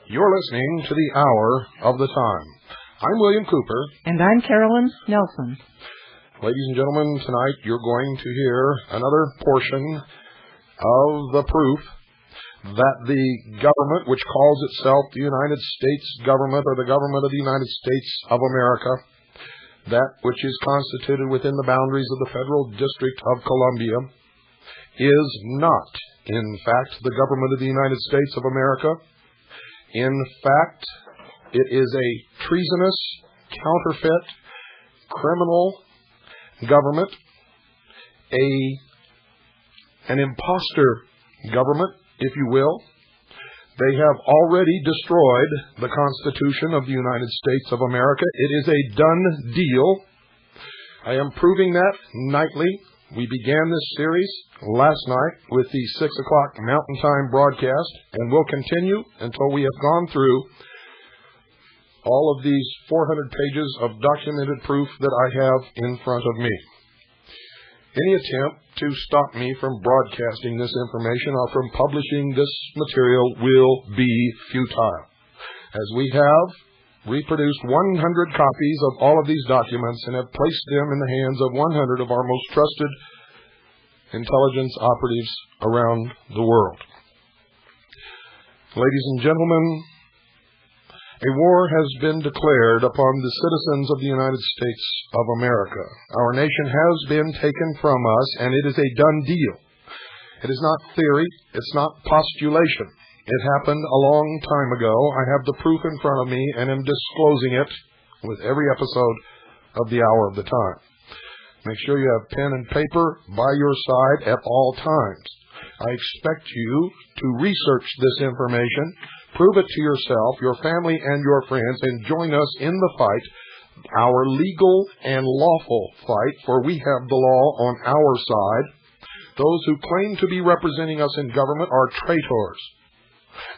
You're listening to the Hour of the Time. I'm William Cooper. And I'm Carolyn Nelson. Ladies and gentlemen, tonight you're going to hear another portion of the proof that the government, which calls itself the United States government or the government of the United States of America, that which is constituted within the boundaries of the Federal District of Columbia, is not, in fact, the government of the United States of America. In fact, it is a treasonous, counterfeit, criminal government, an imposter government, if you will. They have already destroyed the Constitution of the United States of America. It is a done deal. I am proving that nightly. We began this series last night with the 6 o'clock Mountain Time broadcast, and will continue until we have gone through all of these 400 pages of documented proof that I have in front of me. Any attempt to stop me from broadcasting this information or from publishing this material will be futile, as we have reproduced 100 copies of all of these documents and have placed them in the hands of 100 of our most trusted intelligence operatives around the world. Ladies and gentlemen, a war has been declared upon the citizens of the United States of America. Our nation has been taken from us, and it is a done deal. It is not theory. It's not postulation. It happened a long time ago. I have the proof in front of me and am disclosing it with every episode of the Hour of the Time. Make sure you have pen and paper by your side at all times. I expect you to research this information, prove it to yourself, your family, and your friends, and join us in the fight, our legal and lawful fight, for we have the law on our side. Those who claim to be representing us in government are traitors.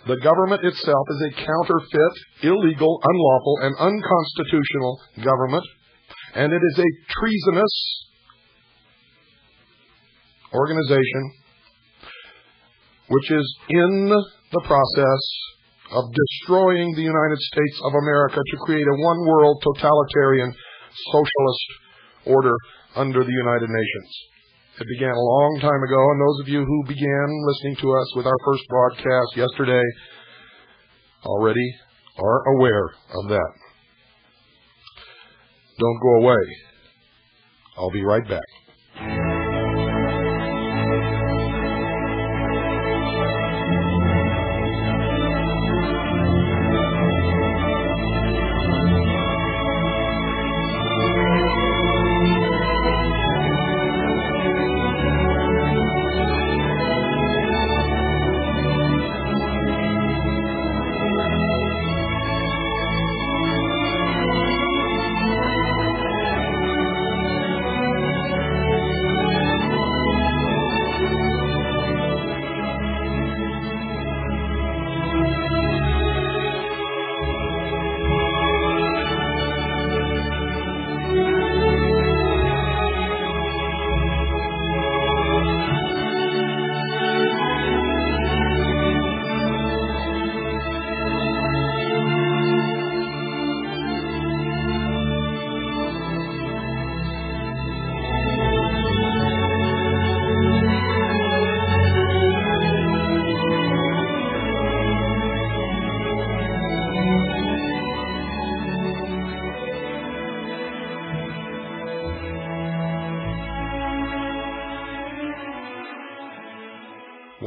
The government itself is a counterfeit, illegal, unlawful, and unconstitutional government, and it is a treasonous organization which is in the process of destroying the United States of America to create a one-world totalitarian socialist order under the United Nations. It began a long time ago, and those of you who began listening to us with our first broadcast yesterday already are aware of that. Don't go away. I'll be right back.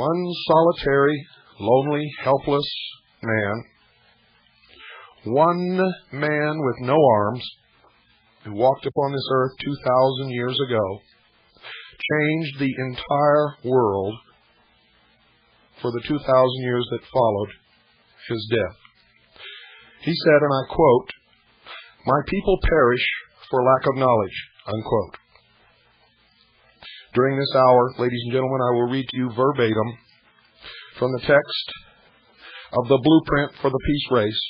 one solitary, lonely, helpless man, one man with no arms, who walked upon this earth 2,000 years ago, changed the entire world for the 2,000 years that followed his death. He said, and I quote, "My people perish for lack of knowledge," unquote. During this hour, ladies and gentlemen, I will read to you verbatim from the text of the Blueprint for the Peace Race,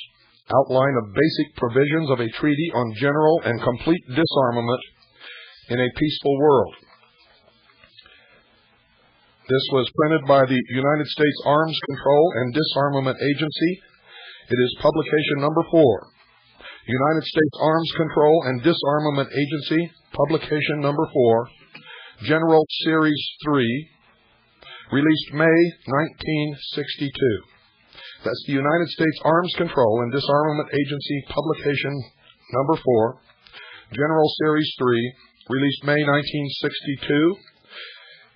outline of basic provisions of a treaty on general and complete disarmament in a peaceful world. This was printed by the United States Arms Control and Disarmament Agency. It is publication number 4. United States Arms Control and Disarmament Agency, publication number 4, General Series 3, released May 1962. That's the United States Arms Control and Disarmament Agency, publication number 4, General Series 3, released May 1962.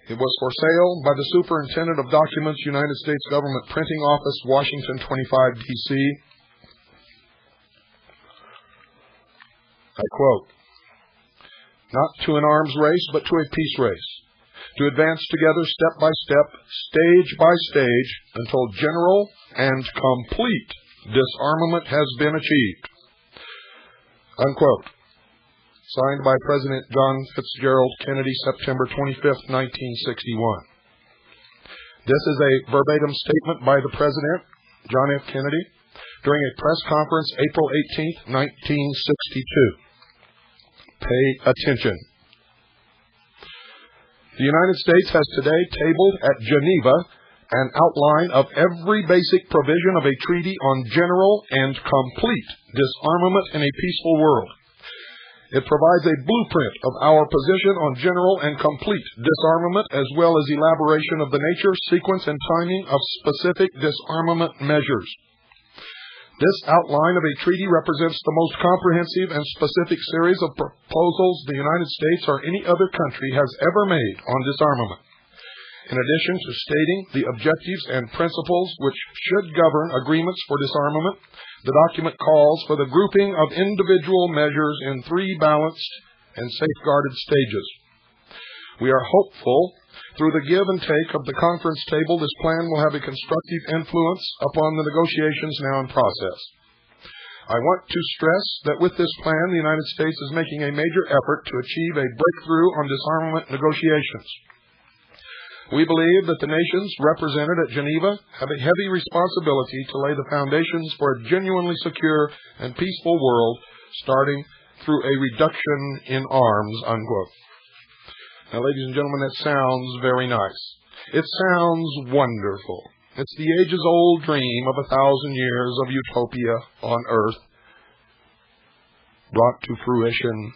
It was for sale by the Superintendent of Documents, United States Government Printing Office, Washington, 25, D.C. I quote, "Not to an arms race, but to a peace race, to advance together step by step, stage by stage, until general and complete disarmament has been achieved." Unquote. Signed by President John Fitzgerald Kennedy, September 25, 1961. This is a verbatim statement by the President, John F. Kennedy, during a press conference April 18, 1962. Pay attention. The United States has today tabled at Geneva an outline of every basic provision of a treaty on general and complete disarmament in a peaceful world. It provides a blueprint of our position on general and complete disarmament, as well as elaboration of the nature, sequence, and timing of specific disarmament measures. This outline of a treaty represents the most comprehensive and specific series of proposals the United States or any other country has ever made on disarmament. In addition to stating the objectives and principles which should govern agreements for disarmament, the document calls for the grouping of individual measures in 3 balanced and safeguarded stages. We are hopeful, through the give and take of the conference table, this plan will have a constructive influence upon the negotiations now in process. I want to stress that with this plan, the United States is making a major effort to achieve a breakthrough on disarmament negotiations. We believe that the nations represented at Geneva have a heavy responsibility to lay the foundations for a genuinely secure and peaceful world, starting through a reduction in arms, unquote. Now, ladies and gentlemen, that sounds very nice. It sounds wonderful. It's the ages-old dream of 1,000 years of utopia on earth, brought to fruition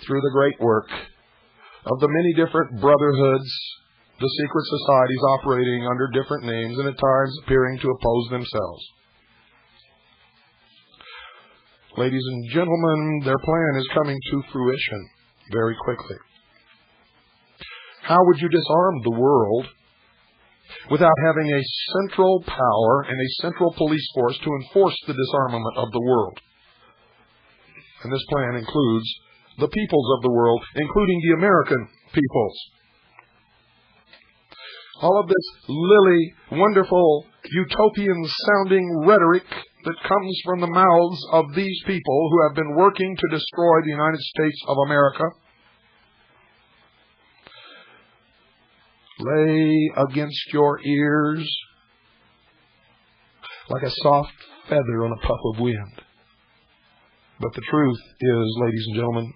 through the great work of the many different brotherhoods, the secret societies operating under different names and at times appearing to oppose themselves. Ladies and gentlemen, their plan is coming to fruition very quickly. How would you disarm the world without having a central power and a central police force to enforce the disarmament of the world? And this plan includes the peoples of the world, including the American peoples. All of this lily, wonderful, utopian-sounding rhetoric that comes from the mouths of these people who have been working to destroy the United States of America lay against your ears like a soft feather on a puff of wind. But the truth is, ladies and gentlemen,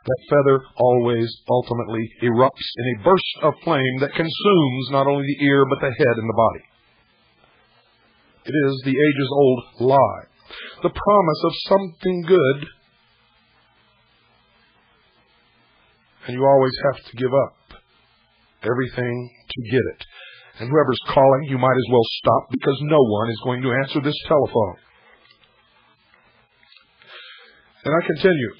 that feather always ultimately erupts in a burst of flame that consumes not only the ear but the head and the body. It is the ages-old lie, the promise of something good, and you always have to give up everything to get it. And whoever's calling, you might as well stop, because no one is going to answer this telephone. And I continue.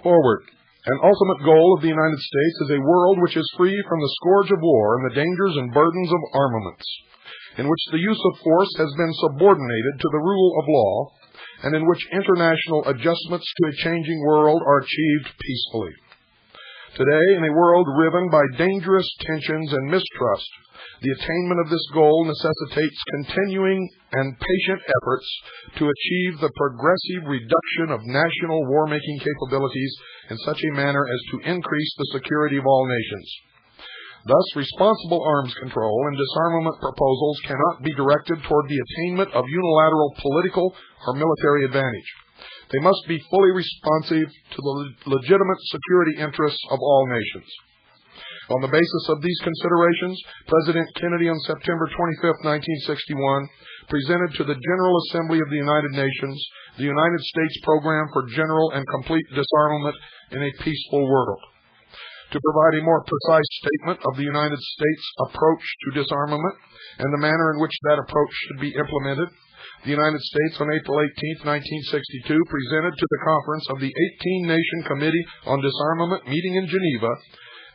Forward. An ultimate goal of the United States is a world which is free from the scourge of war and the dangers and burdens of armaments, in which the use of force has been subordinated to the rule of law, and in which international adjustments to a changing world are achieved peacefully. Today, in a world riven by dangerous tensions and mistrust, the attainment of this goal necessitates continuing and patient efforts to achieve the progressive reduction of national war-making capabilities in such a manner as to increase the security of all nations. Thus, responsible arms control and disarmament proposals cannot be directed toward the attainment of unilateral political or military advantage. They must be fully responsive to the legitimate security interests of all nations. On the basis of these considerations, President Kennedy on September 25, 1961, presented to the General Assembly of the United Nations the United States Program for General and Complete Disarmament in a Peaceful World. To provide a more precise statement of the United States' approach to disarmament and the manner in which that approach should be implemented, the United States on April 18, 1962, presented to the conference of the 18-Nation Committee on Disarmament meeting in Geneva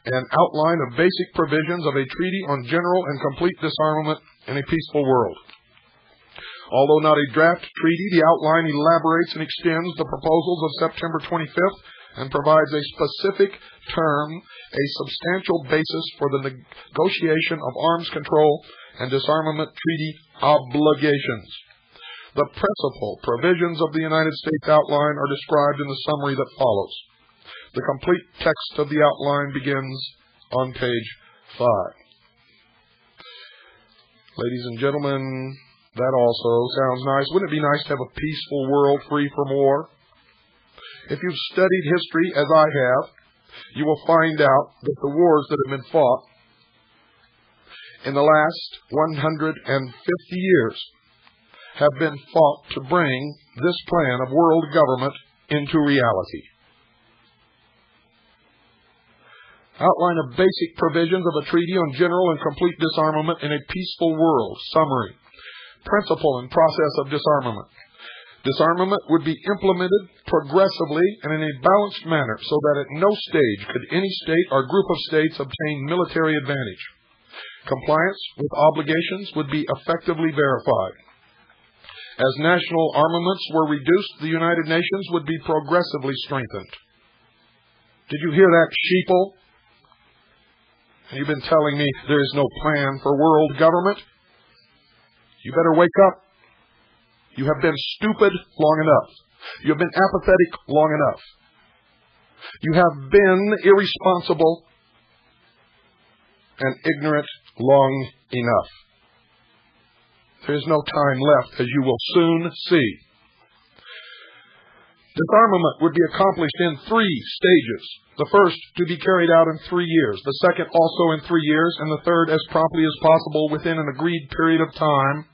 an outline of basic provisions of a treaty on general and complete disarmament in a peaceful world. Although not a draft treaty, the outline elaborates and extends the proposals of September 25th and provides a specific term, a substantial basis for the negotiation of arms control and disarmament treaty obligations. The principal provisions of the United States outline are described in the summary that follows. The complete text of the outline begins on page 5. Ladies and gentlemen, that also sounds nice. Wouldn't it be nice to have a peaceful world free from war? If you've studied history, as I have, you will find out that the wars that have been fought in the last 150 years have been fought to bring this plan of world government into reality. Outline of basic provisions of a treaty on general and complete disarmament in a peaceful world. Summary. Principle and process of disarmament. Disarmament would be implemented progressively and in a balanced manner so that at no stage could any state or group of states obtain military advantage. Compliance with obligations would be effectively verified. As national armaments were reduced, the United Nations would be progressively strengthened. Did you hear that, sheeple? And you've been telling me there is no plan for world government? You better wake up. You have been stupid long enough. You have been apathetic long enough. You have been irresponsible and ignorant long enough. There is no time left, as you will soon see. Disarmament would be accomplished in 3 stages. The first to be carried out in 3 years, the second also in 3 years, and the third as promptly as possible within an agreed period of time.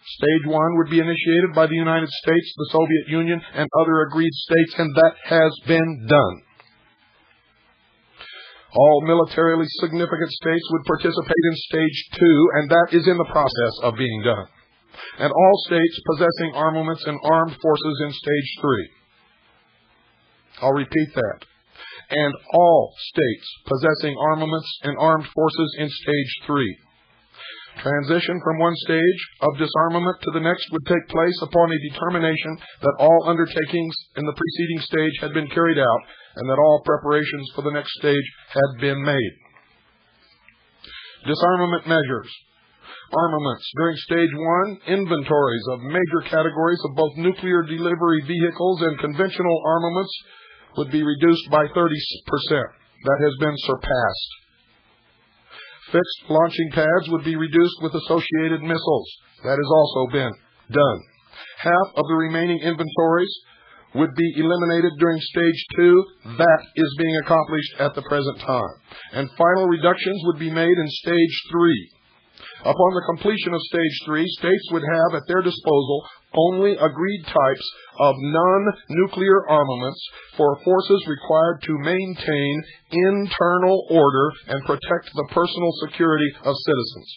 Stage 1 would be initiated by the United States, the Soviet Union, and other agreed states, and that has been done. All militarily significant states would participate in Stage 2, and that is in the process of being done. And all states possessing armaments and armed forces in Stage 3. I'll repeat that. And all states possessing armaments and armed forces in Stage 3. Transition from one stage of disarmament to the next would take place upon a determination that all undertakings in the preceding stage had been carried out and that all preparations for the next stage had been made. Disarmament measures. Armaments. During Stage 1, inventories of major categories of both nuclear delivery vehicles and conventional armaments would be reduced by 30%. That has been surpassed. Fixed launching pads would be reduced with associated missiles. That has also been done. Half of the remaining inventories would be eliminated during Stage 2. That is being accomplished at the present time. And final reductions would be made in Stage 3. Upon the completion of Stage 3, states would have at their disposal only agreed types of non-nuclear armaments for forces required to maintain internal order and protect the personal security of citizens.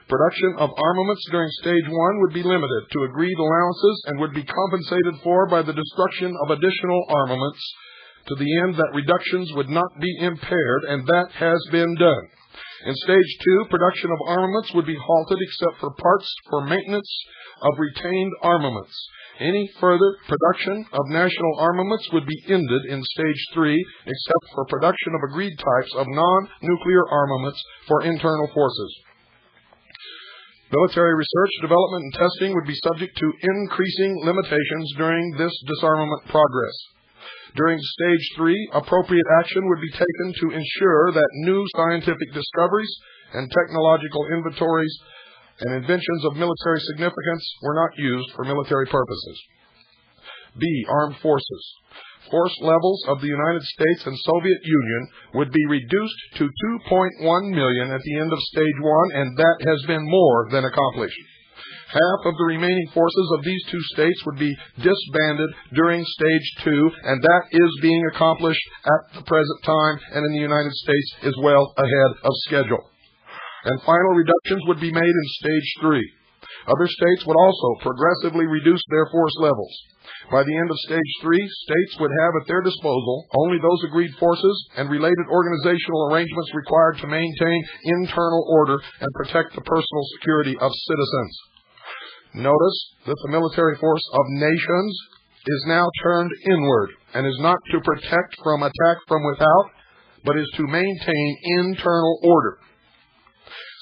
Production of armaments during Stage 1 would be limited to agreed allowances and would be compensated for by the destruction of additional armaments to the end that reductions would not be impaired, and that has been done. In Stage 2, production of armaments would be halted except for parts for maintenance of retained armaments. Any further production of national armaments would be ended in Stage 3, except for production of agreed types of non-nuclear armaments for internal forces. Military research, development, and testing would be subject to increasing limitations during this disarmament progress. During Stage 3, appropriate action would be taken to ensure that new scientific discoveries and technological inventories and inventions of military significance were not used for military purposes. B. Armed forces. Force levels of the United States and Soviet Union would be reduced to 2.1 million at the end of Stage 1, and that has been more than accomplished. Half of the remaining forces of these two states would be disbanded during Stage 2, and that is being accomplished at the present time and in the United States is well ahead of schedule. And final reductions would be made in Stage 3. Other states would also progressively reduce their force levels. By the end of Stage 3, states would have at their disposal only those agreed forces and related organizational arrangements required to maintain internal order and protect the personal security of citizens. Notice that the military force of nations is now turned inward and is not to protect from attack from without, but is to maintain internal order.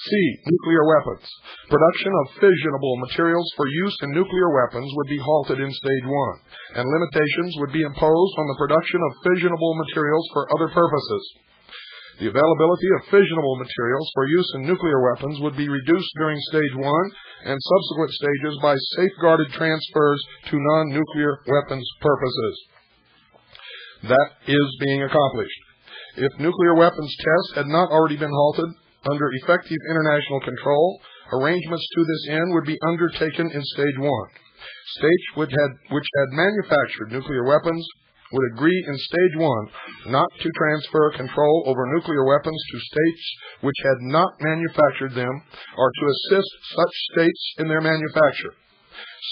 C. Nuclear weapons. Production of fissionable materials for use in nuclear weapons would be halted in Stage 1, and limitations would be imposed on the production of fissionable materials for other purposes. The availability of fissionable materials for use in nuclear weapons would be reduced during Stage 1 and subsequent stages by safeguarded transfers to non-nuclear weapons purposes. That is being accomplished. If nuclear weapons tests had not already been halted under effective international control, arrangements to this end would be undertaken in Stage 1. States which had manufactured nuclear weapons would agree in Stage 1 not to transfer control over nuclear weapons to states which had not manufactured them or to assist such states in their manufacture.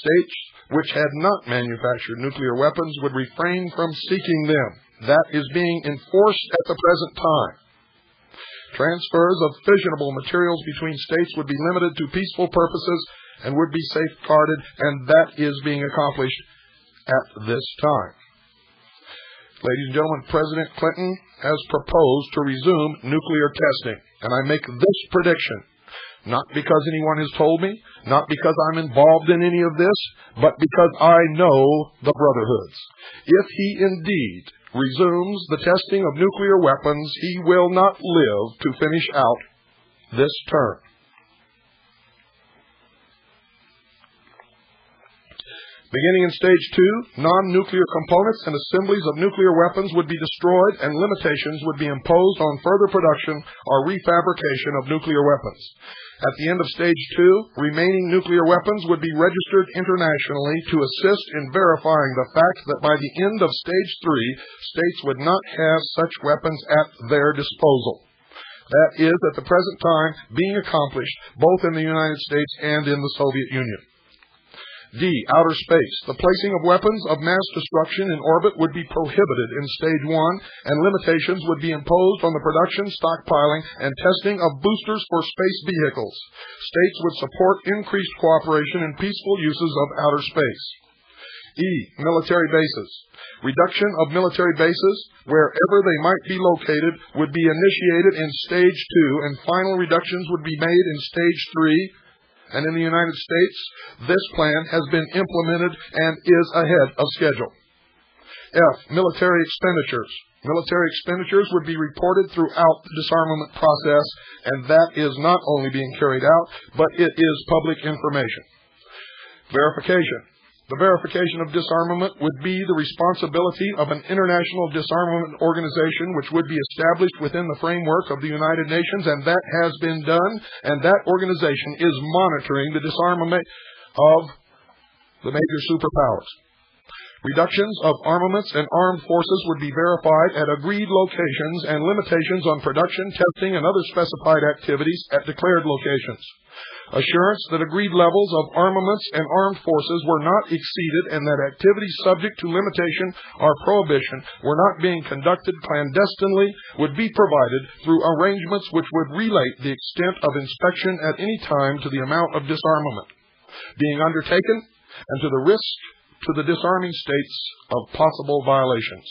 States which had not manufactured nuclear weapons would refrain from seeking them. That is being enforced at the present time. Transfers of fissionable materials between states would be limited to peaceful purposes and would be safeguarded, and that is being accomplished at this time. Ladies and gentlemen, President Clinton has proposed to resume nuclear testing, and I make this prediction, not because anyone has told me, not because I'm involved in any of this, but because I know the brotherhoods. If he indeed resumes the testing of nuclear weapons, he will not live to finish out this term. Beginning in Stage 2, non-nuclear components and assemblies of nuclear weapons would be destroyed and limitations would be imposed on further production or refabrication of nuclear weapons. At the end of Stage 2, remaining nuclear weapons would be registered internationally to assist in verifying the fact that by the end of Stage 3, states would not have such weapons at their disposal. That is, at the present time, being accomplished both in the United States and in the Soviet Union. D. Outer space. The placing of weapons of mass destruction in orbit would be prohibited in Stage 1, and limitations would be imposed on the production, stockpiling, and testing of boosters for space vehicles. States would support increased cooperation in peaceful uses of outer space. E. Military bases. Reduction of military bases, wherever they might be located, would be initiated in Stage 2, and final reductions would be made in Stage 3, and in the United States, this plan has been implemented and is ahead of schedule. F. Military expenditures. Military expenditures would be reported throughout the disarmament process, and that is not only being carried out, but it is public information. Verification. The verification of disarmament would be the responsibility of an international disarmament organization which would be established within the framework of the United Nations, and that has been done, and that organization is monitoring the disarmament of the major superpowers. Reductions of armaments and armed forces would be verified at agreed locations, and limitations on production, testing, and other specified activities at declared locations. Assurance that agreed levels of armaments and armed forces were not exceeded and that activities subject to limitation or prohibition were not being conducted clandestinely would be provided through arrangements which would relate the extent of inspection at any time to the amount of disarmament being undertaken and to the risk to the disarming states of possible violations.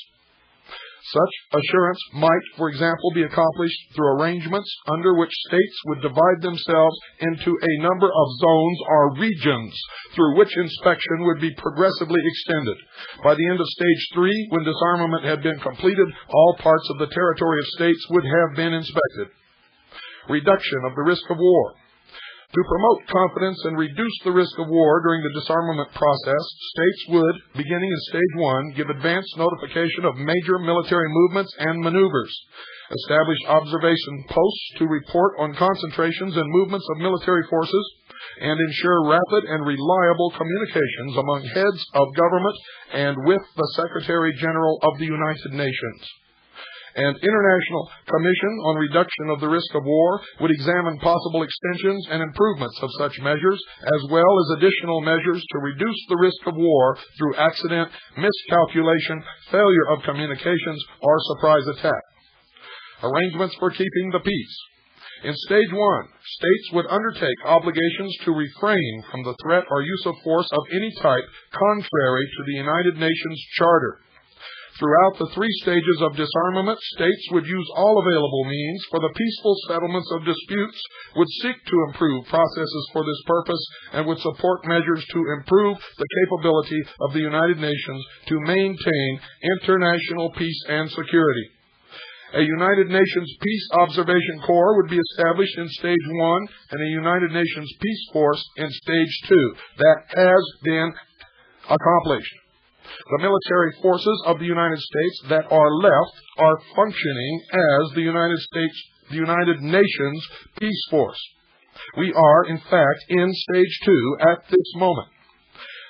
Such assurance might, for example, be accomplished through arrangements under which states would divide themselves into a number of zones or regions through which inspection would be progressively extended. By the end of Stage 3, when disarmament had been completed, all parts of the territory of states would have been inspected. Reduction of the risk of war. To promote confidence and reduce the risk of war during the disarmament process, states would, beginning in Stage 1, give advance notification of major military movements and maneuvers, establish observation posts to report on concentrations and movements of military forces, and ensure rapid and reliable communications among heads of government and with the Secretary General of the United Nations. An International Commission on Reduction of the Risk of War would examine possible extensions and improvements of such measures, as well as additional measures to reduce the risk of war through accident, miscalculation, failure of communications, or surprise attack. Arrangements for keeping the peace. In Stage 1, states would undertake obligations to refrain from the threat or use of force of any type contrary to the United Nations Charter. Throughout the 3 stages of disarmament, states would use all available means for the peaceful settlements of disputes, would seek to improve processes for this purpose, and would support measures to improve the capability of the United Nations to maintain international peace and security. A United Nations Peace Observation Corps would be established in Stage 1 and a United Nations Peace Force in Stage 2. That has been accomplished. The military forces of the United States that are left are functioning as the United Nations Peace Force. We are, in fact, in Stage 2 at this moment.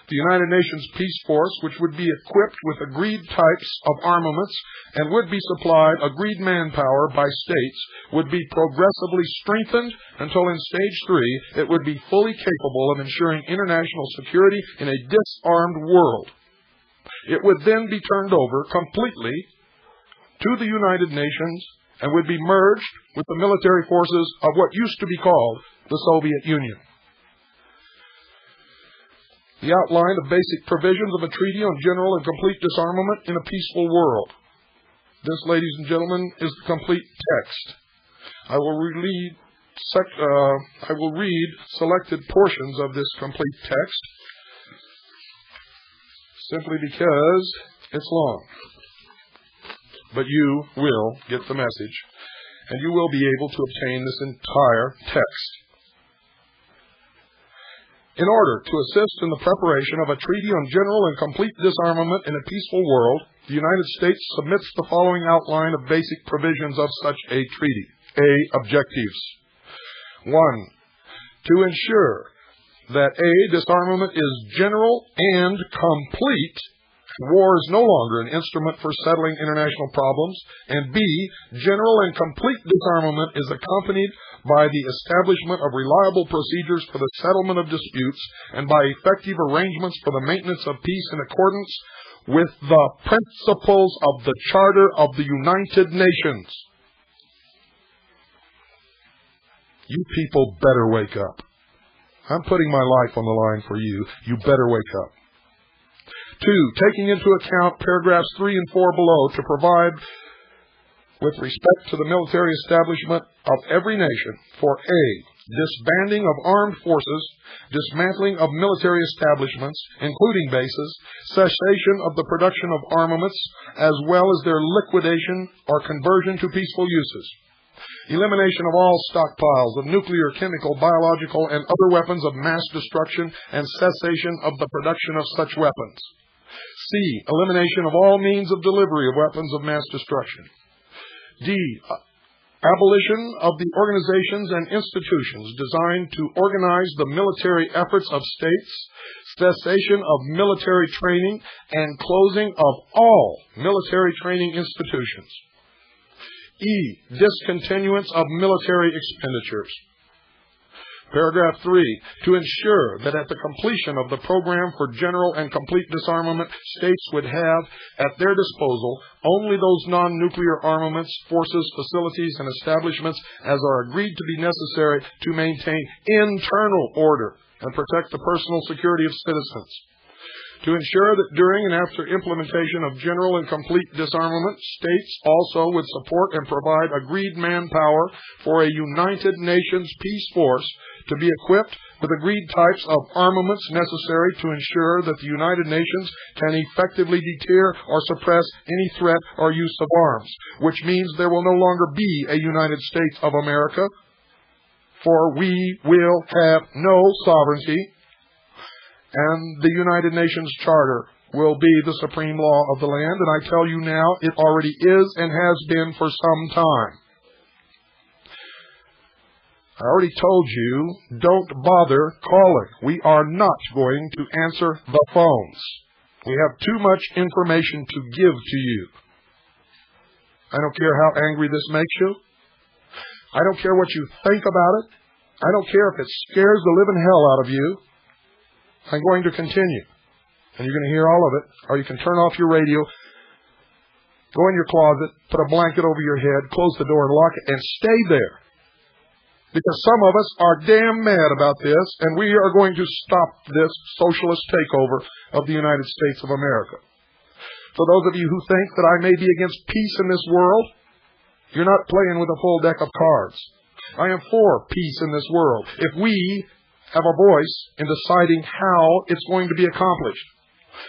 The United Nations Peace Force, which would be equipped with agreed types of armaments and would be supplied agreed manpower by states, would be progressively strengthened until in Stage 3 it would be fully capable of ensuring international security in a disarmed world. It would then be turned over completely to the United Nations and would be merged with the military forces of what used to be called the Soviet Union. The outline of basic provisions of a treaty on general and complete disarmament in a peaceful world. This, ladies and gentlemen, is the complete text. I will read selected portions of this complete text, simply because it's long. But you will get the message, and you will be able to obtain this entire text. In order to assist in the preparation of a treaty on general and complete disarmament in a peaceful world, the United States submits the following outline of basic provisions of such a treaty. A. Objectives. 1. To ensure that A. Disarmament is general and complete. War is no longer an instrument for settling international problems. And B. General and complete disarmament is accompanied by the establishment of reliable procedures for the settlement of disputes and by effective arrangements for the maintenance of peace in accordance with the principles of the Charter of the United Nations. You people better wake up. I'm putting my life on the line for you. You better wake up. 2. Taking into account paragraphs 3 and 4 below to provide with respect to the military establishment of every nation for A. Disbanding of armed forces, dismantling of military establishments, including bases, cessation of the production of armaments, as well as their liquidation or conversion to peaceful uses. Elimination of all stockpiles of nuclear, chemical, biological, and other weapons of mass destruction and cessation of the production of such weapons. C. Elimination of all means of delivery of weapons of mass destruction. D. Abolition of the organizations and institutions designed to organize the military efforts of states, cessation of military training, and closing of all military training institutions. E. Discontinuance of military expenditures. Paragraph 3, to ensure that at the completion of the program for general and complete disarmament, states would have at their disposal only those non-nuclear armaments, forces, facilities, and establishments as are agreed to be necessary to maintain internal order and protect the personal security of citizens. To ensure that during and after implementation of general and complete disarmament, states also would support and provide agreed manpower for a United Nations peace force to be equipped with agreed types of armaments necessary to ensure that the United Nations can effectively deter or suppress any threat or use of arms, which means there will no longer be a United States of America, for we will have no sovereignty, and the United Nations Charter will be the supreme law of the land, and I tell you now, it already is and has been for some time. I already told you, don't bother calling. We are not going to answer the phones. We have too much information to give to you. I don't care how angry this makes you. I don't care what you think about it. I don't care if it scares the living hell out of you. I'm going to continue. And you're going to hear all of it. Or you can turn off your radio, go in your closet, put a blanket over your head, close the door and lock it, and stay there. Because some of us are damn mad about this, and we are going to stop this socialist takeover of the United States of America. For those of you who think that I may be against peace in this world, you're not playing with a full deck of cards. I am for peace in this world, if we have a voice in deciding how it's going to be accomplished.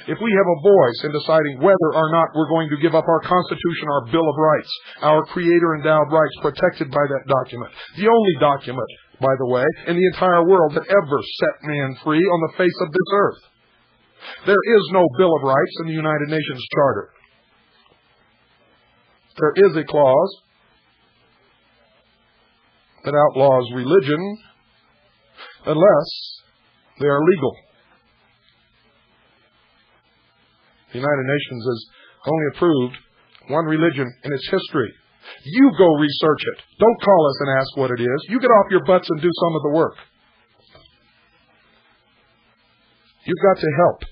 If we have a voice in deciding whether or not we're going to give up our Constitution, our Bill of Rights, our Creator-endowed rights protected by that document, the only document, by the way, in the entire world that ever set man free on the face of this earth. There is no Bill of Rights in the United Nations Charter. There is a clause that outlaws religion unless they are legal. The United Nations has only approved one religion in its history. You go research it. Don't call us and ask what it is. You get off your butts and do some of the work. You've got to help,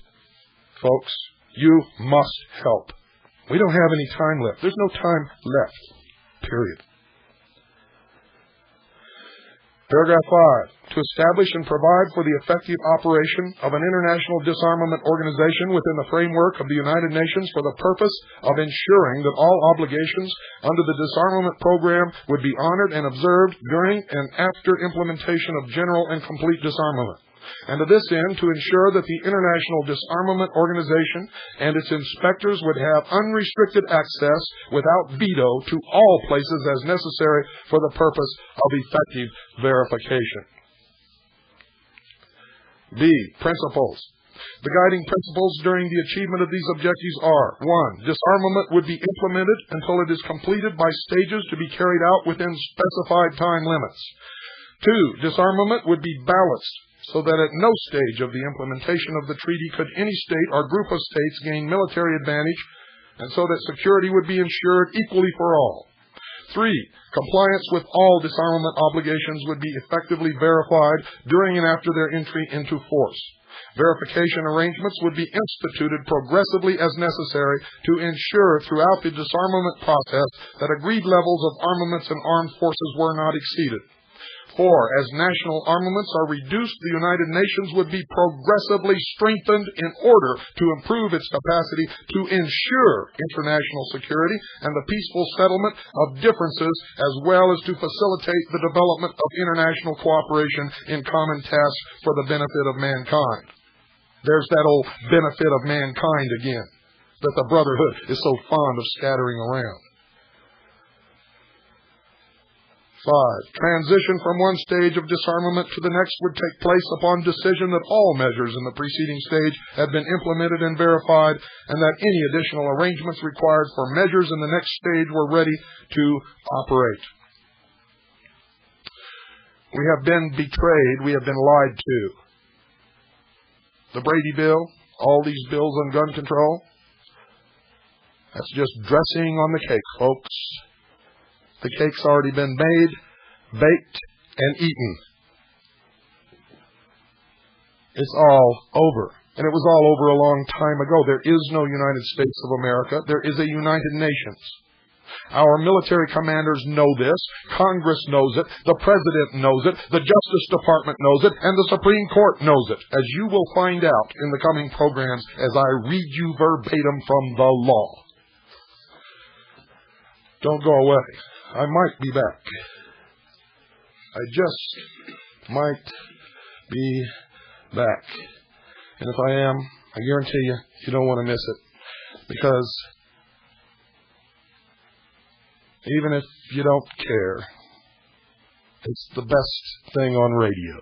folks. You must help. We don't have any time left. There's no time left, period. Paragraph 5, to establish and provide for the effective operation of an international disarmament organization within the framework of the United Nations for the purpose of ensuring that all obligations under the disarmament program would be honored and observed during and after implementation of general and complete disarmament. And to this end, to ensure that the International Disarmament Organization and its inspectors would have unrestricted access without veto to all places as necessary for the purpose of effective verification. B. Principles. The guiding principles during the achievement of these objectives are: 1. Disarmament would be implemented until it is completed by stages to be carried out within specified time limits. 2. Disarmament would be balanced, so that at no stage of the implementation of the treaty could any state or group of states gain military advantage, and so that security would be ensured equally for all. 3. Compliance with all disarmament obligations would be effectively verified during and after their entry into force. Verification arrangements would be instituted progressively as necessary to ensure throughout the disarmament process that agreed levels of armaments and armed forces were not exceeded. 4. As national armaments are reduced, the United Nations would be progressively strengthened in order to improve its capacity to ensure international security and the peaceful settlement of differences, as well as to facilitate the development of international cooperation in common tasks for the benefit of mankind. There's that old benefit of mankind again, that the Brotherhood is so fond of scattering around. 5. Transition from one stage of disarmament to the next would take place upon decision that all measures in the preceding stage had been implemented and verified, and that any additional arrangements required for measures in the next stage were ready to operate. We have been betrayed. We have been lied to. The Brady Bill, all these bills on gun control, that's just dressing on the cake, folks. The cake's already been made, baked, and eaten. It's all over. And it was all over a long time ago. There is no United States of America. There is a United Nations. Our military commanders know this. Congress knows it. The President knows it. The Justice Department knows it. And the Supreme Court knows it, as you will find out in the coming programs as I read you verbatim from the law. Don't go away. I might be back. I just might be back. And if I am, I guarantee you, you don't want to miss it. Because even if you don't care, it's the best thing on radio.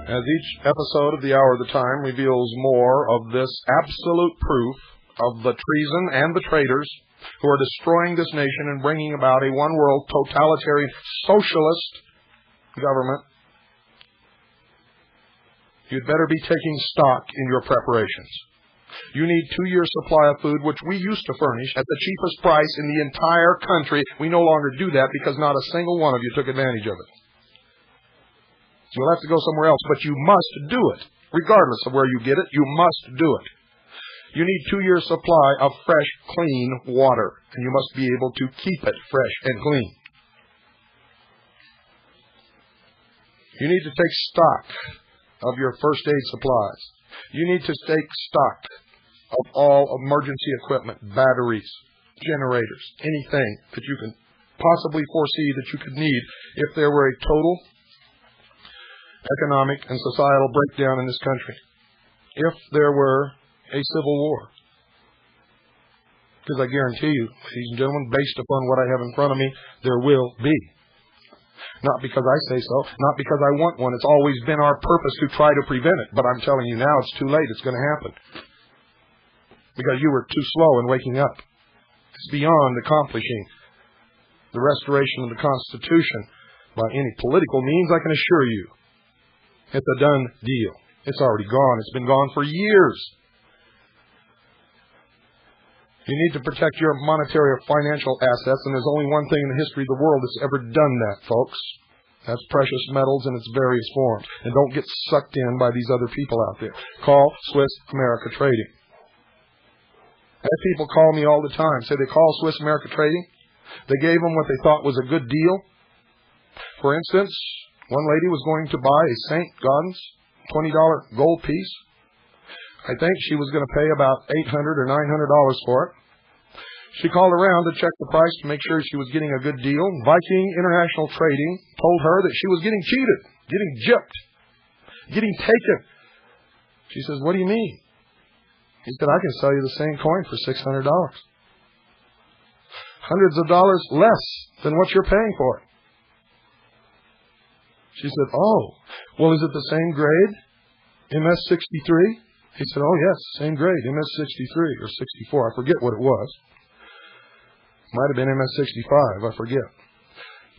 As each episode of the Hour of the Time reveals more of this absolute proof of the treason and the traitors who are destroying this nation and bringing about a one-world totalitarian socialist government, you'd better be taking stock in your preparations. You need 2 years' supply of food, which we used to furnish at the cheapest price in the entire country. We no longer do that because not a single one of you took advantage of it. So you'll have to go somewhere else, but you must do it. Regardless of where you get it, you must do it. You need 2 years' supply of fresh, clean water, and you must be able to keep it fresh and clean. You need to take stock of your first aid supplies. You need to take stock of all emergency equipment, batteries, generators, anything that you can possibly foresee that you could need if there were a total economic and societal breakdown in this country, if there were a civil war. Because I guarantee you, ladies and gentlemen, based upon what I have in front of me, there will be. Not because I say so, not because I want one. It's always been our purpose to try to prevent it. But I'm telling you now, it's too late. It's going to happen. Because you were too slow in waking up. It's beyond accomplishing the restoration of the Constitution by any political means, I can assure you. It's a done deal. It's already gone. It's been gone for years. You need to protect your monetary or financial assets, and there's only one thing in the history of the world that's ever done that, folks. That's precious metals in its various forms. And don't get sucked in by these other people out there. Call Swiss America Trading. I have people call me all the time, say they call Swiss America Trading. They gave them what they thought was a good deal. For instance, one lady was going to buy a St. Gaudens $20 gold piece. I think she was going to pay about $800 or $900 for it. She called around to check the price to make sure she was getting a good deal. Viking International Trading told her that she was getting cheated, getting gypped, getting taken. She says, "What do you mean?" He said, "I can sell you the same coin for $600. Hundreds of dollars less than what you're paying for it." She said, "Oh, well, is it the same grade, MS-63? He said, "Oh, yes, same grade, MS-63 or 64. I forget what it was. Might have been MS-65. I forget.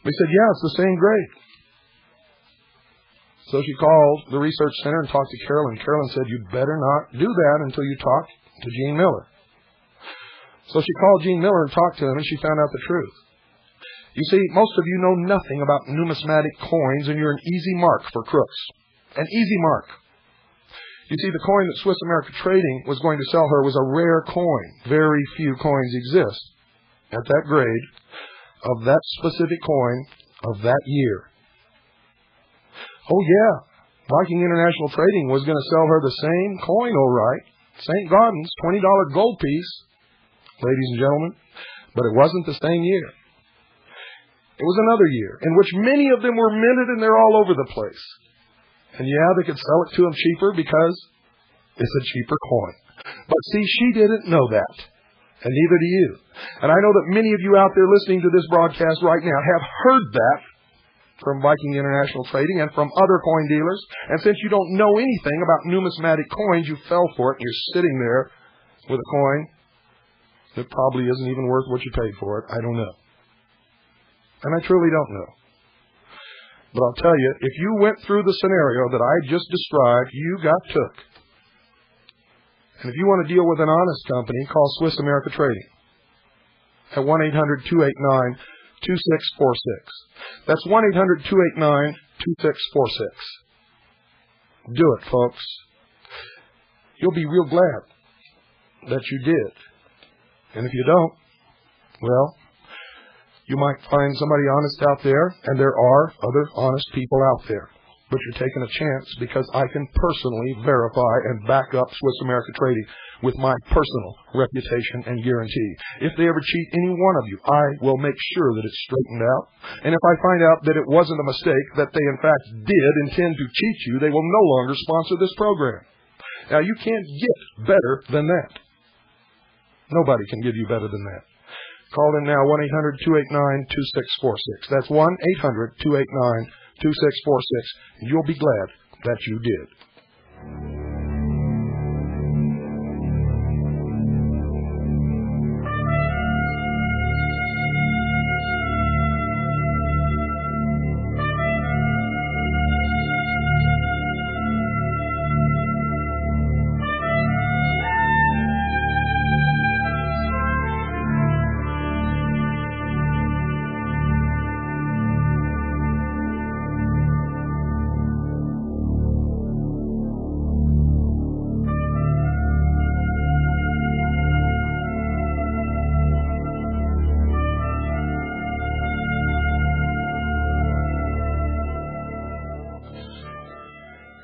He said, "Yeah, it's the same grade." So she called the research center and talked to Carolyn. Carolyn said, "You better not do that until you talk to Gene Miller." So she called Gene Miller and talked to him, and she found out the truth. You see, most of you know nothing about numismatic coins, and you're an easy mark for crooks. An easy mark. You see, the coin that Swiss America Trading was going to sell her was a rare coin. Very few coins exist at that grade of that specific coin of that year. Oh, yeah. Viking International Trading was going to sell her the same coin, all right. St. Gaudens, $20 gold piece, ladies and gentlemen. But it wasn't the same year. It was another year in which many of them were minted and they're all over the place. And yeah, they could sell it to them cheaper because it's a cheaper coin. But see, she didn't know that. And neither do you. And I know that many of you out there listening to this broadcast right now have heard that from Viking International Trading and from other coin dealers. And since you don't know anything about numismatic coins, you fell for it and you're sitting there with a coin that probably isn't even worth what you paid for it. I don't know. And I truly don't know. But I'll tell you, if you went through the scenario that I just described, you got took. And if you want to deal with an honest company, call Swiss America Trading at 1-800-289-2646. That's 1-800-289-2646. Do it, folks. You'll be real glad that you did. And if you don't, well, you might find somebody honest out there, and there are other honest people out there. But you're taking a chance because I can personally verify and back up Swiss America Trading with my personal reputation and guarantee. If they ever cheat any one of you, I will make sure that it's straightened out. And if I find out that it wasn't a mistake, that they in fact did intend to cheat you, they will no longer sponsor this program. Now, you can't get better than that. Nobody can give you better than that. Call in now, 1-800-289-2646. That's 1-800-289-2646. You'll be glad that you did.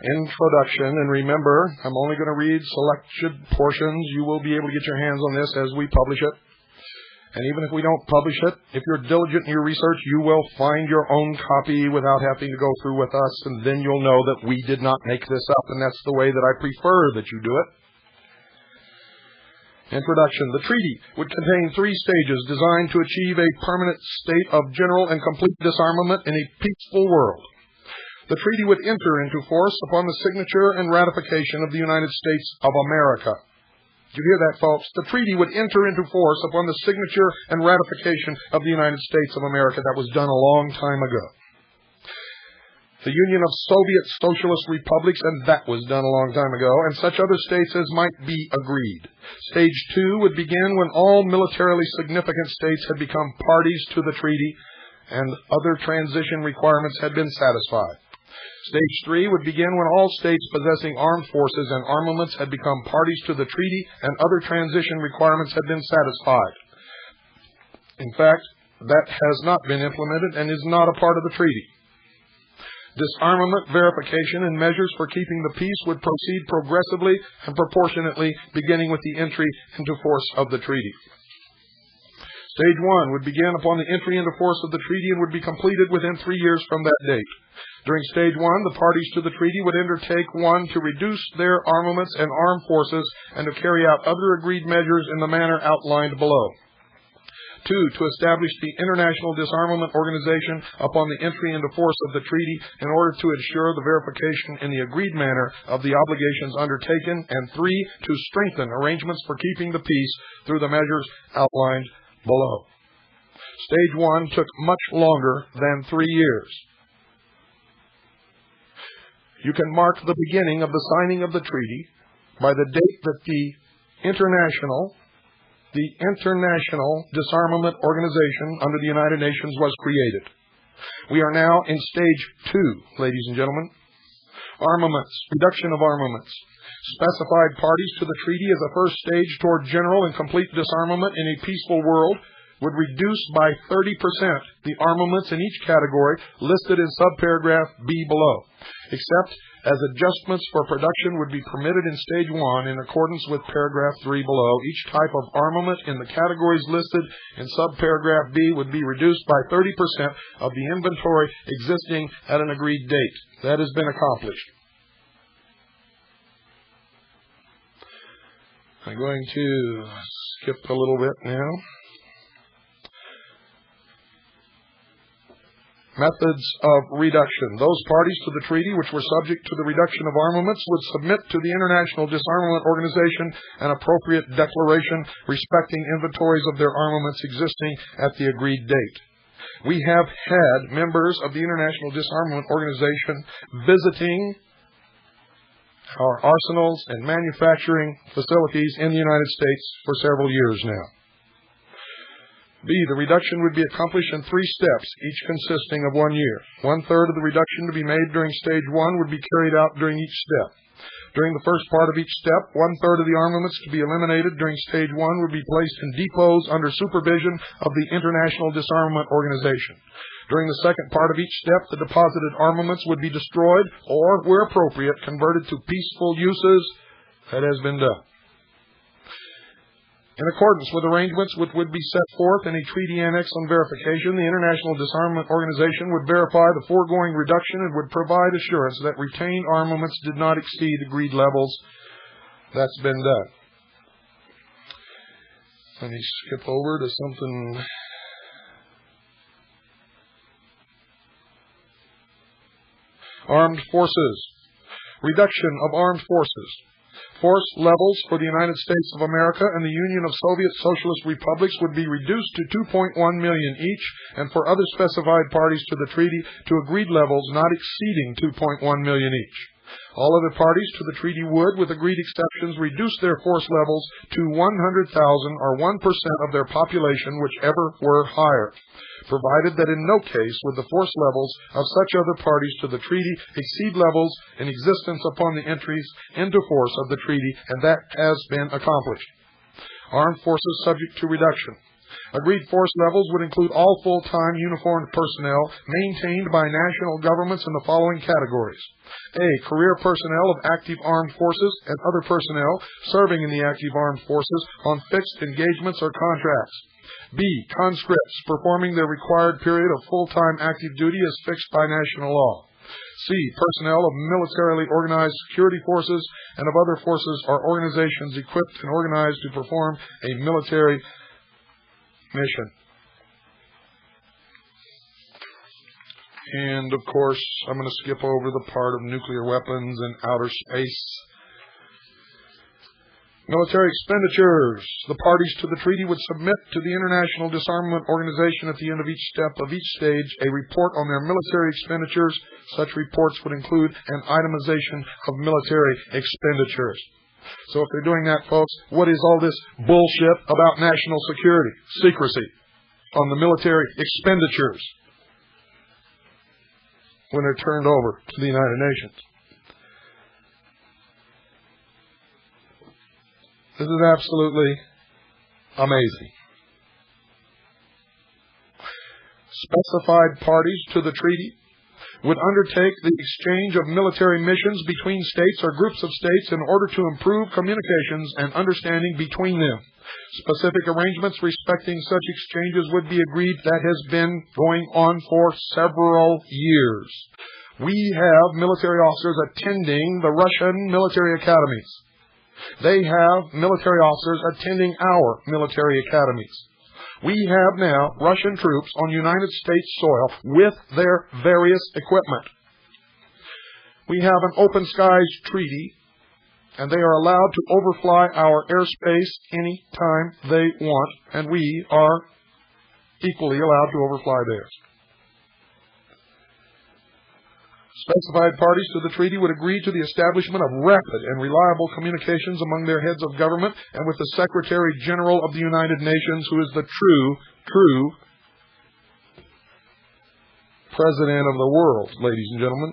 Introduction, and remember, I'm only going to read selected portions. You will be able to get your hands on this as we publish it. And even if we don't publish it, if you're diligent in your research, you will find your own copy without having to go through with us, and then you'll know that we did not make this up, and that's the way that I prefer that you do it. Introduction. The treaty would contain 3 stages designed to achieve a permanent state of general and complete disarmament in a peaceful world. The treaty would enter into force upon the signature and ratification of the United States of America. Did you hear that, folks? The treaty would enter into force upon the signature and ratification of the United States of America. That was done a long time ago. The Union of Soviet Socialist Republics, and that was done a long time ago, and such other states as might be agreed. Stage 2 would begin when all militarily significant states had become parties to the treaty and other transition requirements had been satisfied. Stage 3 would begin when all states possessing armed forces and armaments had become parties to the treaty and other transition requirements had been satisfied. In fact, that has not been implemented and is not a part of the treaty. Disarmament, verification, and measures for keeping the peace would proceed progressively and proportionately, beginning with the entry into force of the treaty. Stage 1 would begin upon the entry into force of the treaty and would be completed within 3 years from that date. During Stage 1, the parties to the treaty would undertake 1, to reduce their armaments and armed forces and to carry out other agreed measures in the manner outlined below. 2, to establish the International Disarmament Organization upon the entry into force of the treaty in order to ensure the verification in the agreed manner of the obligations undertaken. And 3, to strengthen arrangements for keeping the peace through the measures outlined below. Stage 1 took much longer than 3 years. You can mark the beginning of the signing of the treaty by the date that the International Disarmament Organization under the United Nations was created. We are now in Stage 2, ladies and gentlemen. Armaments, reduction of armaments. Specified parties to the treaty as a first stage toward general and complete disarmament in a peaceful world would reduce by 30% the armaments in each category listed in subparagraph B below, except as adjustments for production would be permitted in Stage 1 in accordance with paragraph 3 below. Each type of armament in the categories listed in subparagraph B would be reduced by 30% of the inventory existing at an agreed date. That has been accomplished. I'm going to skip a little bit now. Methods of reduction. Those parties to the treaty which were subject to the reduction of armaments would submit to the International Disarmament Organization an appropriate declaration respecting inventories of their armaments existing at the agreed date. We have had members of the International Disarmament Organization visiting our arsenals and manufacturing facilities in the United States for several years now. B. The reduction would be accomplished in 3 steps, each consisting of 1 year. 1/3 of the reduction to be made during Stage 1 would be carried out during each step. During the first part of each step, 1/3 of the armaments to be eliminated during Stage 1 would be placed in depots under supervision of the International Disarmament Organization. During the second part of each step, the deposited armaments would be destroyed or, where appropriate, converted to peaceful uses. That has been done. In accordance with arrangements which would be set forth in a treaty annex on verification, the International Disarmament Organization would verify the foregoing reduction and would provide assurance that retained armaments did not exceed agreed levels. That's been done. Let me skip over to something. Armed forces. Reduction of armed forces. Force levels for the United States of America and the Union of Soviet Socialist Republics would be reduced to 2.1 million each, and for other specified parties to the treaty to agreed levels not exceeding 2.1 million each. All other parties to the treaty would, with agreed exceptions, reduce their force levels to 100,000 or 1% of their population, whichever were higher, provided that in no case would the force levels of such other parties to the treaty exceed levels in existence upon the entries into force of the treaty, and that has been accomplished. Armed forces subject to reduction. Agreed force levels would include all full-time uniformed personnel maintained by national governments in the following categories. A. Career personnel of active armed forces and other personnel serving in the active armed forces on fixed engagements or contracts. B. Conscripts performing their required period of full-time active duty as fixed by national law. C. Personnel of militarily organized security forces and of other forces or organizations equipped and organized to perform a military mission. And, of course, I'm going to skip over the part of nuclear weapons and outer space. Military expenditures. The parties to the treaty would submit to the International Disarmament Organization at the end of each step of each stage a report on their military expenditures. Such reports would include an itemization of military expenditures. So if they're doing that, folks, what is all this bullshit about national security, secrecy on the military expenditures when they're turned over to the United Nations? This is absolutely amazing. Specified parties to the treaty would undertake the exchange of military missions between states or groups of states in order to improve communications and understanding between them. Specific arrangements respecting such exchanges would be agreed. That has been going on for several years. We have military officers attending the Russian military academies. They have military officers attending our military academies. We have now Russian troops on United States soil with their various equipment. We have an open skies treaty, and they are allowed to overfly our airspace any time they want, and we are equally allowed to overfly theirs. Specified parties to the treaty would agree to the establishment of rapid and reliable communications among their heads of government and with the Secretary General of the United Nations, who is the true President of the world, ladies and gentlemen.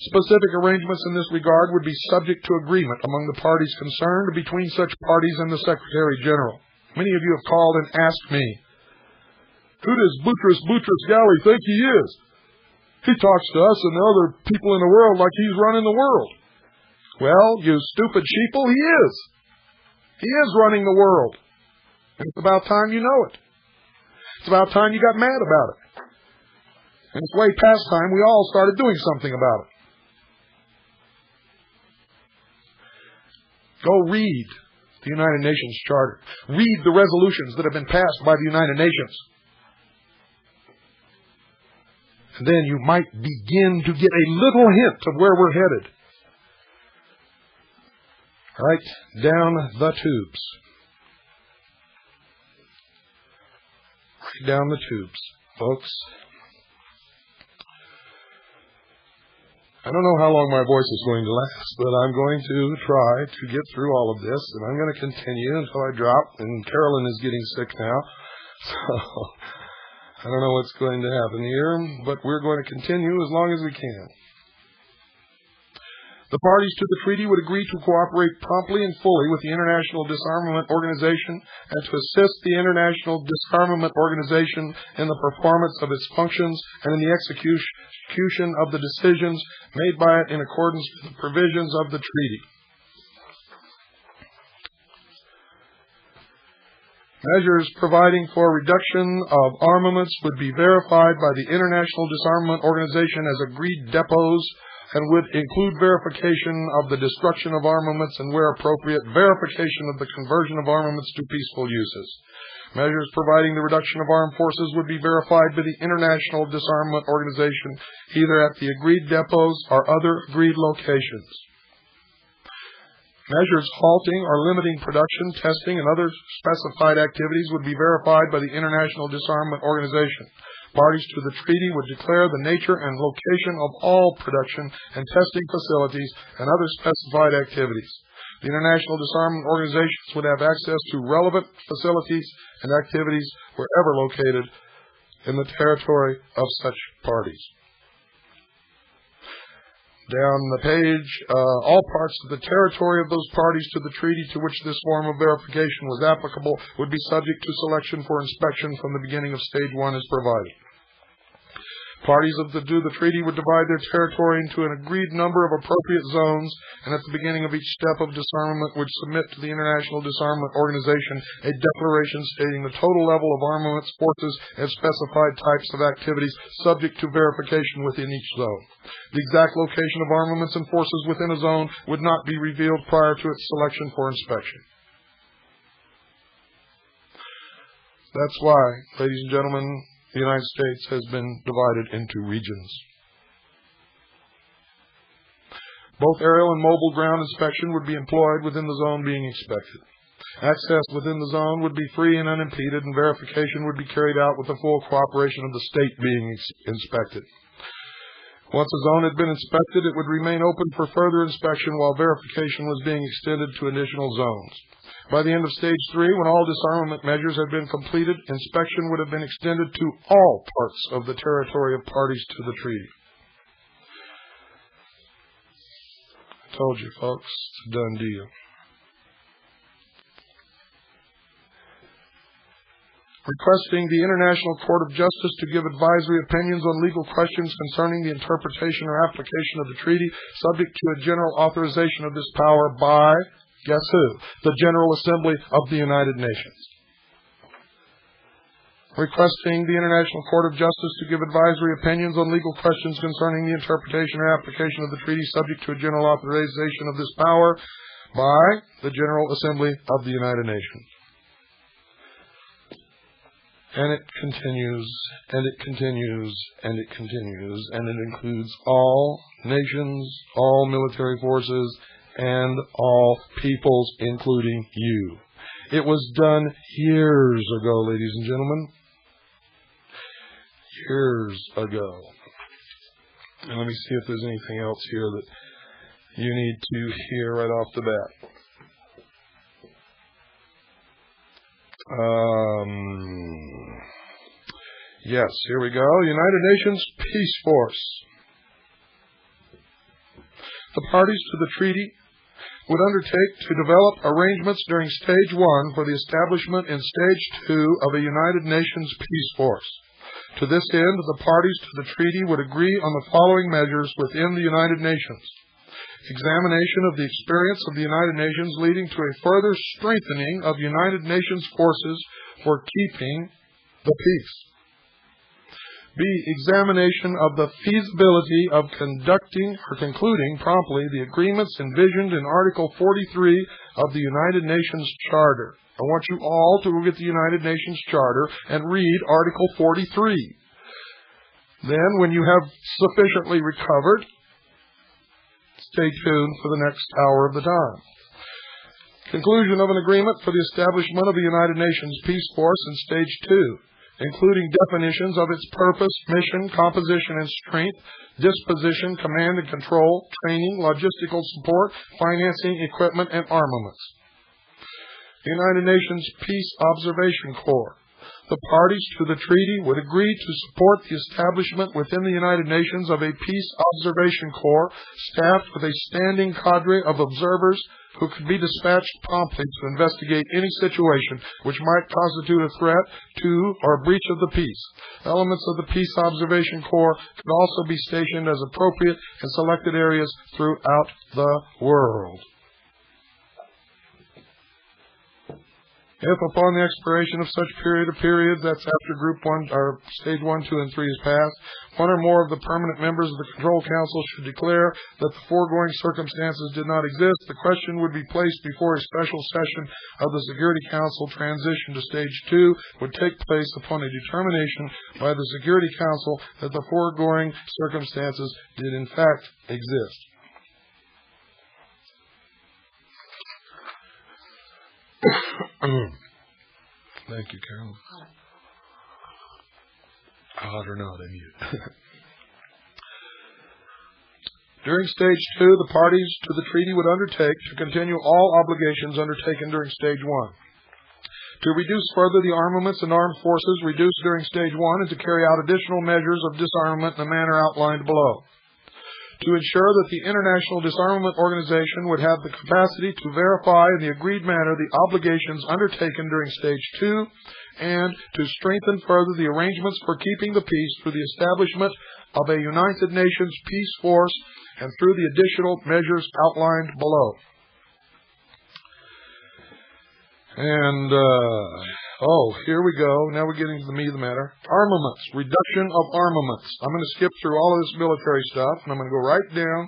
Specific arrangements in this regard would be subject to agreement among the parties concerned between such parties and the Secretary General. Many of you have called and asked me, who does Boutros Ghali think he is? He talks to us and the other people in the world like he's running the world. Well, you stupid sheeple, he is. He is running the world. And it's about time you know it. It's about time you got mad about it. And it's way past time we all started doing something about it. Go read the United Nations Charter. Read the resolutions that have been passed by the United Nations. And then you might begin to get a little hint of where we're headed. Right down the tubes. Right down the tubes, folks. I don't know how long my voice is going to last, but I'm going to try to get through all of this, and I'm going to continue until I drop, and Carolyn is getting sick now, so I don't know what's going to happen here, but we're going to continue as long as we can. The parties to the treaty would agree to cooperate promptly and fully with the International Disarmament Organization and to assist the International Disarmament Organization in the performance of its functions and in the execution of the decisions made by it in accordance with the provisions of the treaty. Measures providing for reduction of armaments would be verified by the International Disarmament Organization as agreed depots and would include verification of the destruction of armaments and, where appropriate, verification of the conversion of armaments to peaceful uses. Measures providing the reduction of armed forces would be verified by the International Disarmament Organization, either at the agreed depots or other agreed locations. Measures halting or limiting production, testing, and other specified activities would be verified by the International Disarmament Organization. Parties to the treaty would declare the nature and location of all production and testing facilities and other specified activities. The International Disarmament Organizations would have access to relevant facilities and activities wherever located in the territory of such parties. Down the page, all parts of the territory of those parties to the treaty to which this form of verification was applicable would be subject to selection for inspection from the beginning of Stage 1 as provided. Parties to the treaty would divide their territory into an agreed number of appropriate zones, and at the beginning of each step of disarmament would submit to the International Disarmament Organization a declaration stating the total level of armaments, forces, and specified types of activities subject to verification within each zone. The exact location of armaments and forces within a zone would not be revealed prior to its selection for inspection. That's why, ladies and gentlemen, the United States has been divided into regions. Both aerial and mobile ground inspection would be employed within the zone being inspected. Access within the zone would be free and unimpeded, and verification would be carried out with the full cooperation of the state being inspected. Once a zone had been inspected, it would remain open for further inspection while verification was being extended to additional zones. By the end of Stage 3, when all disarmament measures had been completed, inspection would have been extended to all parts of the territory of parties to the treaty. I told you, folks, it's a done deal. Requesting the International Court of Justice to give advisory opinions on legal questions concerning the interpretation or application of the treaty, subject to a general authorization of this power by, guess who? The General Assembly of the United Nations. Requesting the International Court of Justice to give advisory opinions on legal questions concerning the interpretation or application of the treaty, subject to a general authorization of this power by the General Assembly of the United Nations. And it continues, and it continues, and it continues, and it includes all nations, all military forces, and all peoples, including you. It was done years ago, ladies and gentlemen. Years ago. And let me see if there's anything else here that you need to hear right off the bat. Yes, here we go. United Nations Peace Force. The parties to the treaty would undertake to develop arrangements during Stage 1 for the establishment in Stage 2 of a United Nations Peace Force. To this end, the parties to the treaty would agree on the following measures within the United Nations. Examination of the experience of the United Nations leading to a further strengthening of United Nations forces for keeping the peace. B. Examination of the feasibility of conducting or concluding promptly the agreements envisioned in Article 43 of the United Nations Charter. I want you all to go get the United Nations Charter and read Article 43. Then, when you have sufficiently recovered, stay tuned for the next hour of the time. Conclusion of an agreement for the establishment of the United Nations Peace Force in Stage 2, including definitions of its purpose, mission, composition and strength, disposition, command and control, training, logistical support, financing, equipment, and armaments. The United Nations Peace Observation Corps. The parties to the treaty would agree to support the establishment within the United Nations of a Peace Observation Corps staffed with a standing cadre of observers who could be dispatched promptly to investigate any situation which might constitute a threat to or breach of the peace. Elements of the Peace Observation Corps could also be stationed as appropriate in selected areas throughout the world. If upon the expiration of such period of periods, that's after Group 1 or Stage 1, 2, and 3 is passed, one or more of the permanent members of the Control Council should declare that the foregoing circumstances did not exist, the question would be placed before a special session of the Security Council. Transition to Stage 2 would take place upon a determination by the Security Council that the foregoing circumstances did in fact exist. Thank you, Carolyn. Hot or not, I mute. During Stage 2, the parties to the treaty would undertake to continue all obligations undertaken during Stage 1. To reduce further the armaments and armed forces reduced during Stage 1 and to carry out additional measures of disarmament in the manner outlined below. To ensure that the International Disarmament Organization would have the capacity to verify in the agreed manner the obligations undertaken during Stage 2, and to strengthen further the arrangements for keeping the peace through the establishment of a United Nations Peace Force and through the additional measures outlined below. And, here we go. Now we're getting to the meat of the matter. Armaments. Reduction of armaments. I'm going to skip through all of this military stuff, and I'm going to go right down.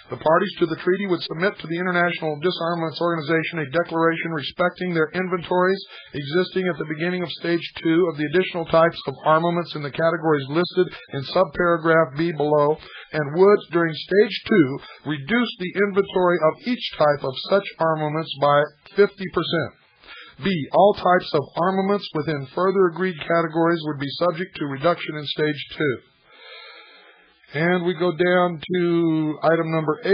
The parties to the treaty would submit to the International Disarmament Organization a declaration respecting their inventories existing at the beginning of Stage 2 of the additional types of armaments in the categories listed in subparagraph B below, and would, during Stage 2, reduce the inventory of each type of such armaments by 50%. B. All types of armaments within further agreed categories would be subject to reduction in Stage 2. And we go down to item number 8,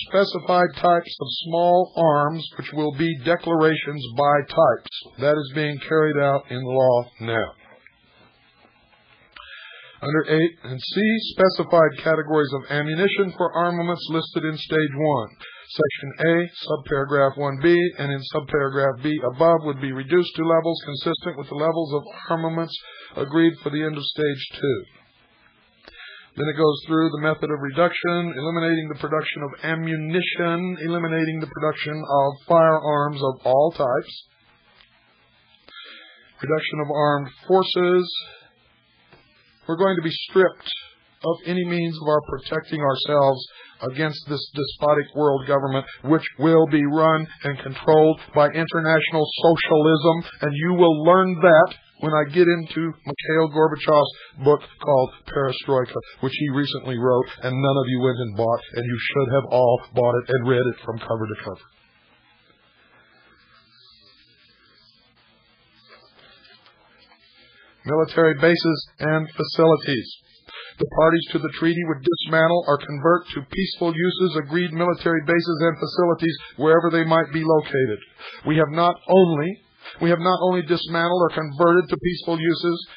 specified types of small arms, which will be declarations by types. That is being carried out in law now. Under 8 and C, specified categories of ammunition for armaments listed in Stage 1. Section A, subparagraph 1B, and in subparagraph B above would be reduced to levels consistent with the levels of armaments agreed for the end of Stage 2. Then it goes through the method of reduction, eliminating the production of ammunition, eliminating the production of firearms of all types, reduction of armed forces. We're going to be stripped of any means of our protecting ourselves against this despotic world government, which will be run and controlled by international socialism, and you will learn that when I get into Mikhail Gorbachev's book called Perestroika, which he recently wrote, and none of you went and bought, and you should have all bought it and read it from cover to cover. Military bases and facilities. The parties to the treaty would dismantle or convert to peaceful uses agreed military bases and facilities wherever they might be located. We have not only dismantled or converted to peaceful uses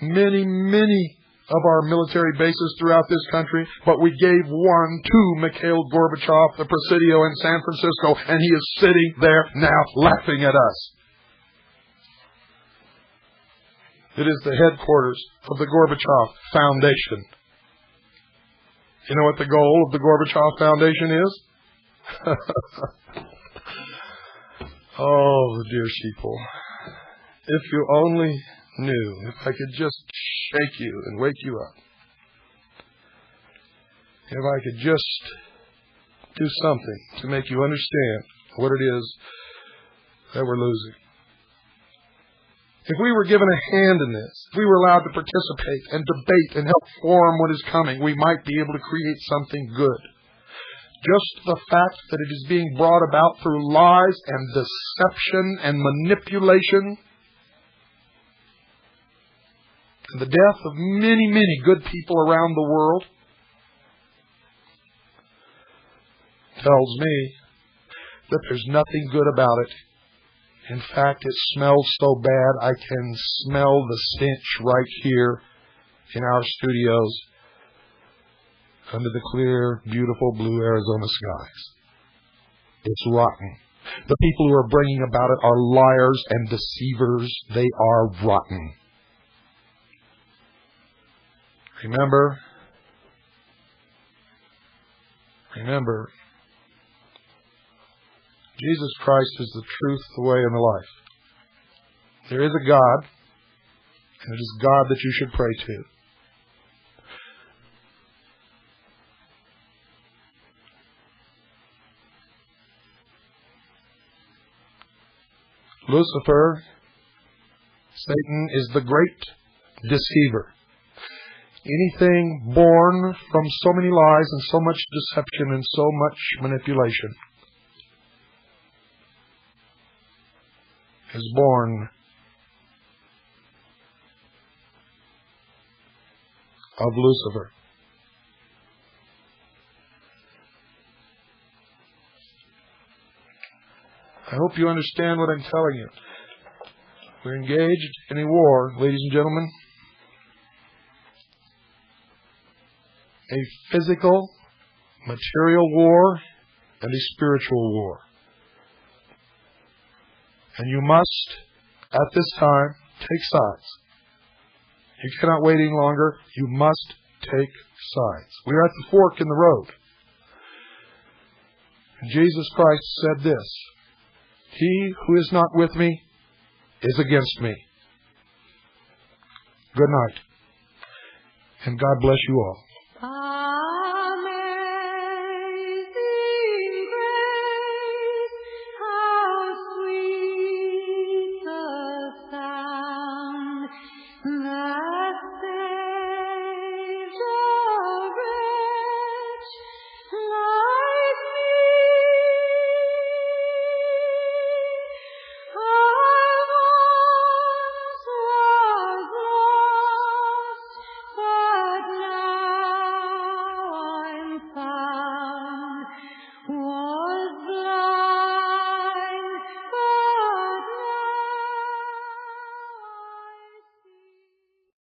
many of our military bases throughout this country, but we gave one to Mikhail Gorbachev, the Presidio in San Francisco, and he is sitting there now laughing at us. It is the headquarters of the Gorbachev Foundation. You know what the goal of the Gorbachev Foundation is? Oh, dear sheeple. If you only knew, if I could just shake you and wake you up. If I could just do something to make you understand what it is that we're losing. If we were given a hand in this, if we were allowed to participate and debate and help form what is coming, we might be able to create something good. Just the fact that it is being brought about through lies and deception and manipulation, and the death of many, many good people around the world, tells me that there's nothing good about it. In fact, it smells so bad I can smell the stench right here in our studios under the clear, beautiful blue Arizona skies. It's rotten. The people who are bringing about it are liars and deceivers. They are rotten. Remember, Jesus Christ is the truth, the way, and the life. There is a God, and it is God that you should pray to. Lucifer, Satan, is the great deceiver. Anything born from so many lies and so much deception and so much manipulation is born of Lucifer. I hope you understand what I'm telling you. We're engaged in a war, ladies and gentlemen. A physical, material war and a spiritual war. And you must, at this time, take sides. You cannot wait any longer. You must take sides. We are at the fork in the road. And Jesus Christ said this: "He who is not with me is against me." Good night. And God bless you all.